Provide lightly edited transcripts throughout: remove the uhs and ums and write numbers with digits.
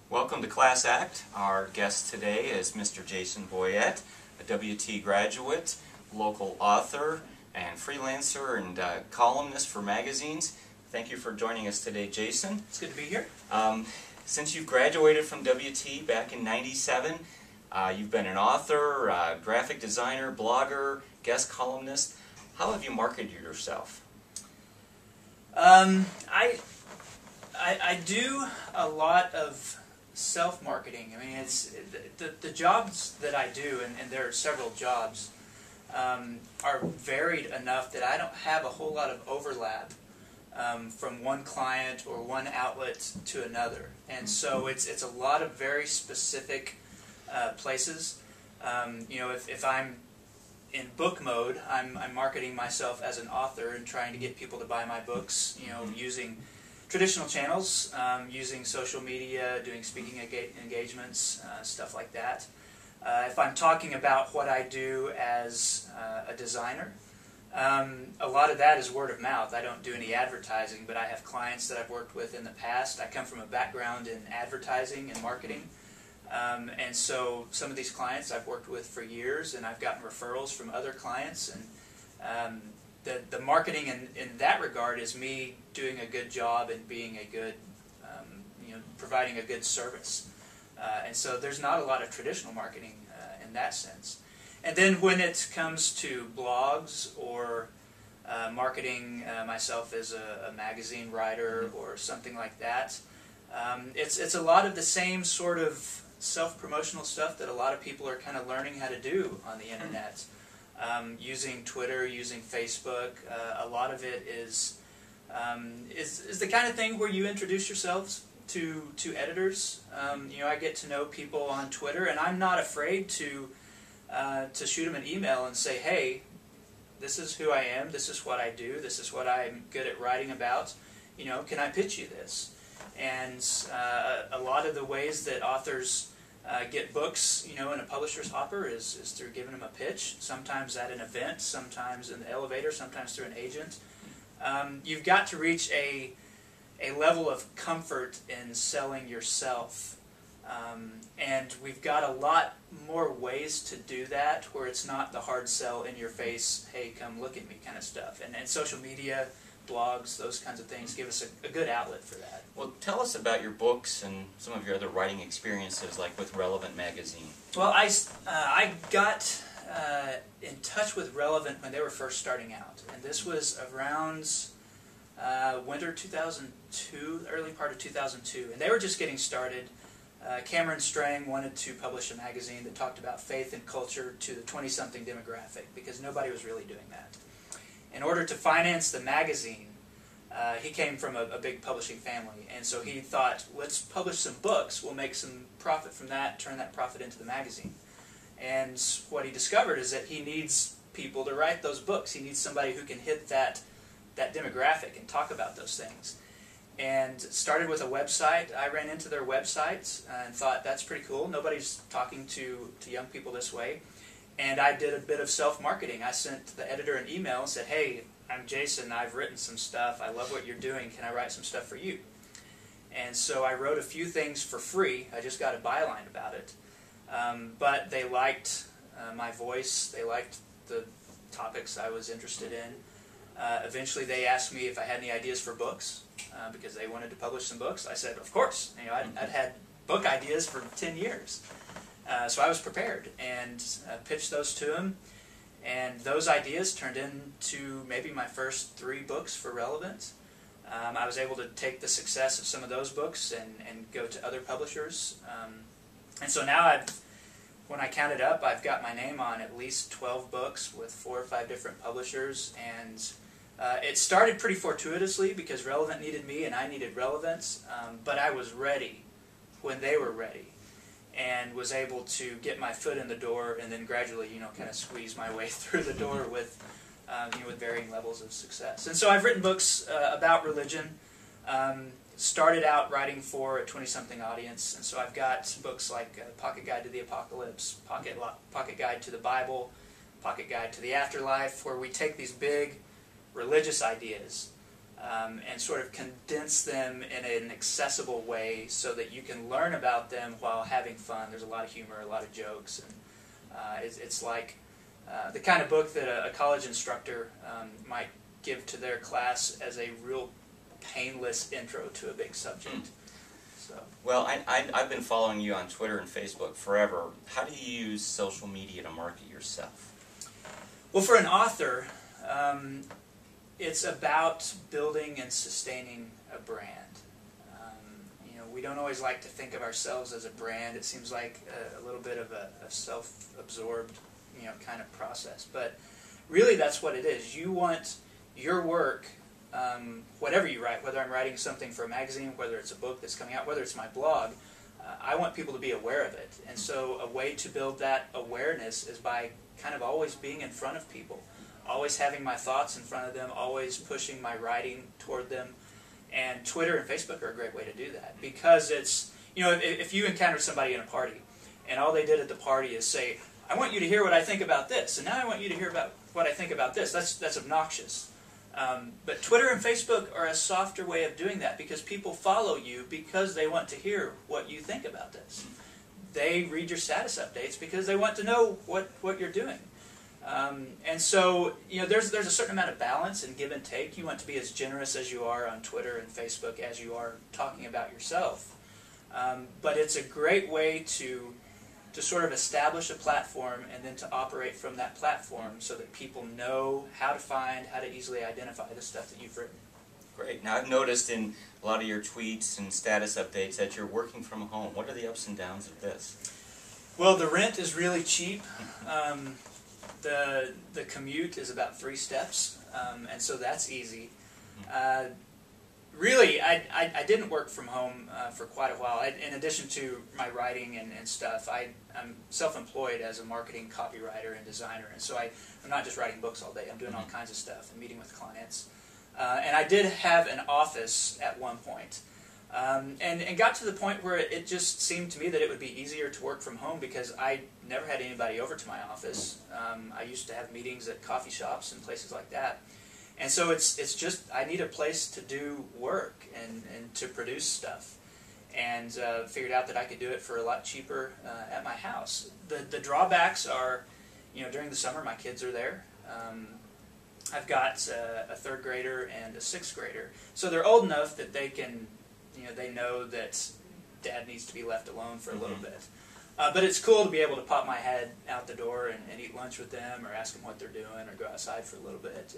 Welcome to Class Act. Our guest today is Mr. Jason Boyette, a WT graduate, local author, and freelancer and columnist for magazines. Thank you for joining us today, Jason. It's good to be here. Since you graduated from WT back in '97, you've been an author, graphic designer, blogger, guest columnist. How have you marketed yourself? I do a lot of self-marketing. I mean, it's the jobs that I do, and there are several jobs, are varied enough that I don't have a whole lot of overlap from one client or one outlet to another. And so it's a lot of very specific places. You know, if I'm in book mode, I'm marketing myself as an author and trying to get people to buy my books, you know, using traditional channels, using social media, doing speaking engagements, stuff like that. If I'm talking about what I do as a designer, a lot of that is word of mouth. I don't do any advertising, but I have clients that I've worked with in the past. I come from a background in advertising and marketing. And so some of these clients I've worked with for years, and I've gotten referrals from other clients. And the marketing in that regard is me doing a good job and being a good, you know, providing a good service. And so there's not a lot of traditional marketing in that sense. And then when it comes to blogs or marketing myself as a magazine writer or something like that, it's a lot of the same sort of self-promotional stuff that a lot of people are kind of learning how to do on the internet. Using Twitter, using Facebook, a lot of it is the kind of thing where you introduce yourselves to editors. You know, I get to know people on Twitter, and I'm not afraid to shoot them an email and say, hey, this is who I am, this is what I do, this is what I'm good at writing about, you know, can I pitch you this? And a lot of the ways that authors get books, you know, in a publisher's hopper is through giving them a pitch, sometimes at an event, sometimes in the elevator, sometimes through an agent. You've got to reach a level of comfort in selling yourself. And we've got a lot more ways to do that where it's not the hard sell in your face, hey, come look at me kind of stuff. And social media, blogs, those kinds of things give us a good outlet for that. Well, tell us about your books and some of your other writing experiences, like with Relevant magazine. Well, I got in touch with Relevant when they were first starting out, and this was around winter 2002, the early part of 2002, and they were just getting started. Cameron Strang wanted to publish a magazine that talked about faith and culture to the 20-something demographic, because nobody was really doing that. In order to finance the magazine, he came from a big publishing family, and so he thought, let's publish some books, we'll make some profit from that, turn that profit into the magazine. And what he discovered is that he needs people to write those books. He needs somebody who can hit that demographic and talk about those things. And started with a website. I ran into their website and thought, that's pretty cool. Nobody's talking to young people this way. And I did a bit of self-marketing. I sent the editor an email and said, hey, I'm Jason, I've written some stuff, I love what you're doing, can I write some stuff for you? And so I wrote a few things for free. I just got a byline about it. But they liked my voice, they liked the topics I was interested in. Eventually they asked me if I had any ideas for books, because they wanted to publish some books. I said, of course. You know, I'd had book ideas for 10 years. So I was prepared and pitched those to him, and those ideas turned into maybe my first 3 books for Relevant. I was able to take the success of some of those books and go to other publishers. And so now when I counted up, I've got my name on at least 12 books with 4 or 5 different publishers, and it started pretty fortuitously because Relevant needed me and I needed relevance, but I was ready when they were ready, and was able to get my foot in the door and then gradually, you know, kind of squeeze my way through the door with, you know, with varying levels of success. And so I've written books about religion. Started out writing for a 20-something audience, and so I've got books like Pocket Guide to the Apocalypse, Pocket Guide to the Bible, Pocket Guide to the Afterlife, where we take these big religious ideas and sort of condense them in an accessible way so that you can learn about them while having fun. There's a lot of humor, a lot of jokes, and it's like the kind of book that a college instructor might give to their class as a real painless intro to a big subject. So. Well, I've been following you on Twitter and Facebook forever. How do you use social media to market yourself? Well, for an author, it's about building and sustaining a brand. We don't always like to think of ourselves as a brand. It seems like a little bit of a self-absorbed, kind of process. But really, that's what it is. You want your work, whatever you write, whether I'm writing something for a magazine, whether it's a book that's coming out, whether it's my blog, I want people to be aware of it. And so a way to build that awareness is by kind of always being in front of people, always having my thoughts in front of them, always pushing my writing toward them. And Twitter and Facebook are a great way to do that, because it's, if you encounter somebody in a party and all they did at the party is say, I want you to hear what I think about this, and now I want you to hear about what I think about this, that's obnoxious. But Twitter and Facebook are a softer way of doing that, because people follow you because they want to hear what you think about this. They read your status updates because they want to know what you're doing. And so, there's a certain amount of balance and give and take. You want to be as generous as you are on Twitter and Facebook as you are talking about yourself. But it's a great way to sort of establish a platform and then to operate from that platform so that people know how to find, how to easily identify the stuff that you've written. Great. Now, I've noticed in a lot of your tweets and status updates that you're working from home. What are the ups and downs of this? Well, the rent is really cheap. The commute is about 3 steps, and so that's easy. Really, I didn't work from home for quite a while. In addition to my writing and stuff, I'm self-employed as a marketing copywriter and designer, and so I'm not just writing books all day. I'm doing all kinds of stuff and meeting with clients. And I did have an office at one point. And got to the point where it just seemed to me that it would be easier to work from home because I never had anybody over to my office. I used to have meetings at coffee shops and places like that. And so it's just, I need a place to do work and to produce stuff. And figured out that I could do it for a lot cheaper at my house. The drawbacks are, during the summer my kids are there. I've got a 3rd grader and a 6th grader. So they're old enough that they can, they know that Dad needs to be left alone for a little bit. But it's cool to be able to pop my head out the door and eat lunch with them, or ask them what they're doing, or go outside for a little bit.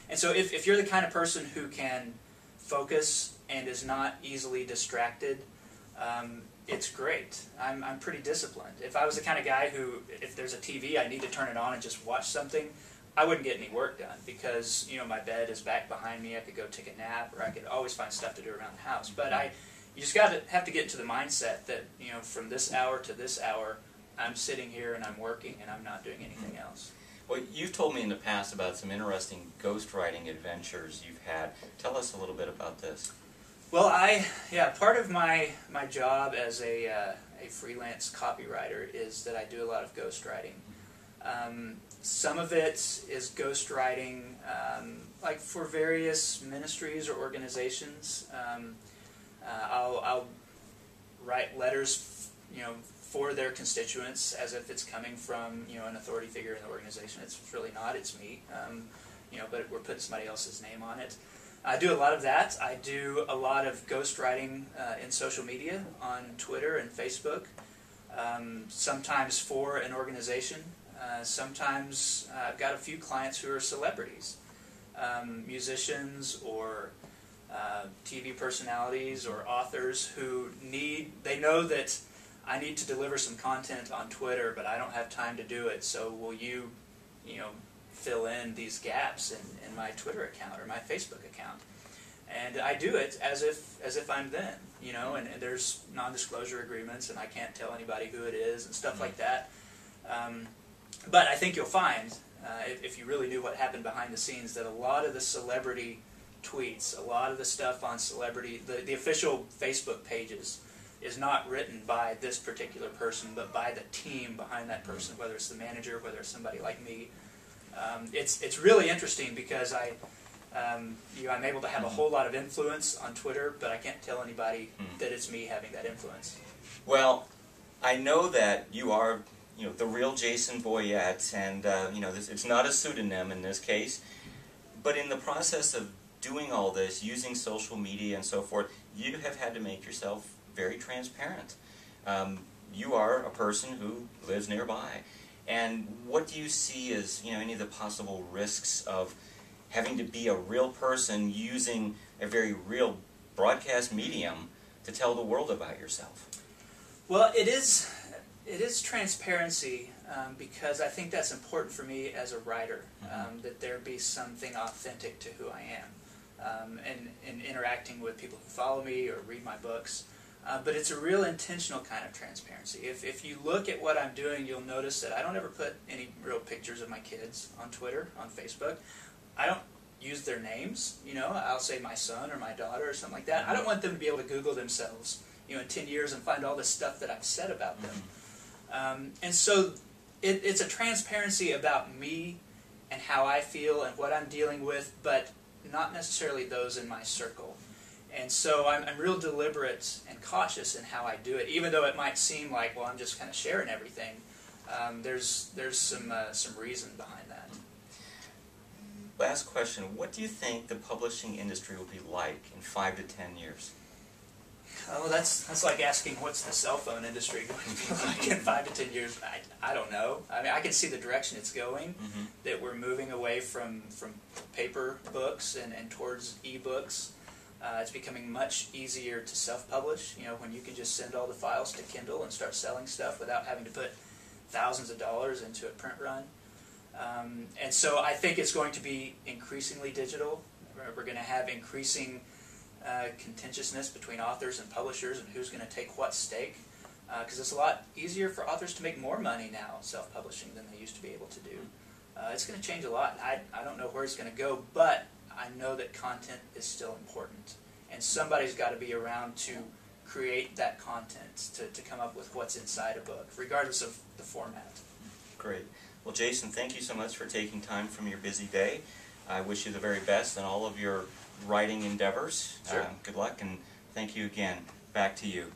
And so if you're the kind of person who can focus and is not easily distracted, it's great. I'm pretty disciplined. If I was the kind of guy who, if there's a TV, I need to turn it on and just watch something, I wouldn't get any work done because, my bed is back behind me. I could go take a nap, or I could always find stuff to do around the house. But you just have to get into the mindset that, from this hour to this hour, I'm sitting here and I'm working and I'm not doing anything else. Well, you've told me in the past about some interesting ghostwriting adventures you've had. Tell us a little bit about this. Well, part of my job as a freelance copywriter is that I do a lot of ghostwriting. Some of it is ghostwriting, like for various ministries or organizations. I'll write letters, for their constituents as if it's coming from, an authority figure in the organization. It's really not. It's me. But we're putting somebody else's name on it. I do a lot of that. I do a lot of ghostwriting in social media, on Twitter and Facebook. Sometimes for an organization. Sometimes I've got a few clients who are celebrities, musicians or TV personalities or authors who they know that I need to deliver some content on Twitter, but I don't have time to do it, so will you, fill in these gaps in my Twitter account or my Facebook account? And I do it as if I'm them, and there's non-disclosure agreements, and I can't tell anybody who it is and stuff like that. But I think you'll find, if you really knew what happened behind the scenes, that a lot of the celebrity tweets, a lot of the stuff on celebrity, the official Facebook pages, is not written by this particular person, but by the team behind that person, whether it's the manager, whether it's somebody like me. It's really interesting because I'm able to have a whole lot of influence on Twitter, but I can't tell anybody that it's me having that influence. Well, I know that you are, the real Jason Boyette, and it's not a pseudonym in this case. But in the process of doing all this, using social media and so forth, you have had to make yourself very transparent. You are a person who lives nearby. And what do you see as, any of the possible risks of having to be a real person using a very real broadcast medium to tell the world about yourself? Well, it is transparency because I think that's important for me as a writer, that there be something authentic to who I am, and interacting with people who follow me or read my books. But it's a real intentional kind of transparency. If you look at what I'm doing, you'll notice that I don't ever put any real pictures of my kids on Twitter, on Facebook. I don't use their names. I'll say my son or my daughter or something like that. I don't want them to be able to Google themselves, in 10 years and find all the stuff that I've said about them. And so it's a transparency about me and how I feel and what I'm dealing with, but not necessarily those in my circle. And so I'm real deliberate and cautious in how I do it, even though it might seem like, well, I'm just kind of sharing everything. There's some reason behind that. Last question. What do you think the publishing industry will be like in 5 to 10 years? Oh, that's like asking what's the cell phone industry going to be like in 5 to 10 years. I don't know. I mean, I can see the direction it's going, that we're moving away from paper books and towards e-books. It's becoming much easier to self-publish, when you can just send all the files to Kindle and start selling stuff without having to put thousands of dollars into a print run. And so I think it's going to be increasingly digital. We're going to have increasing contentiousness between authors and publishers and who's going to take what stake. Because it's a lot easier for authors to make more money now self-publishing than they used to be able to do. It's going to change a lot. I don't know where it's going to go, but I know that content is still important. And somebody's got to be around to create that content, to come up with what's inside a book, regardless of the format. Great. Well, Jason, thank you so much for taking time from your busy day. I wish you the very best in all of your writing endeavors. Sure. Good luck, and thank you again. Back to you.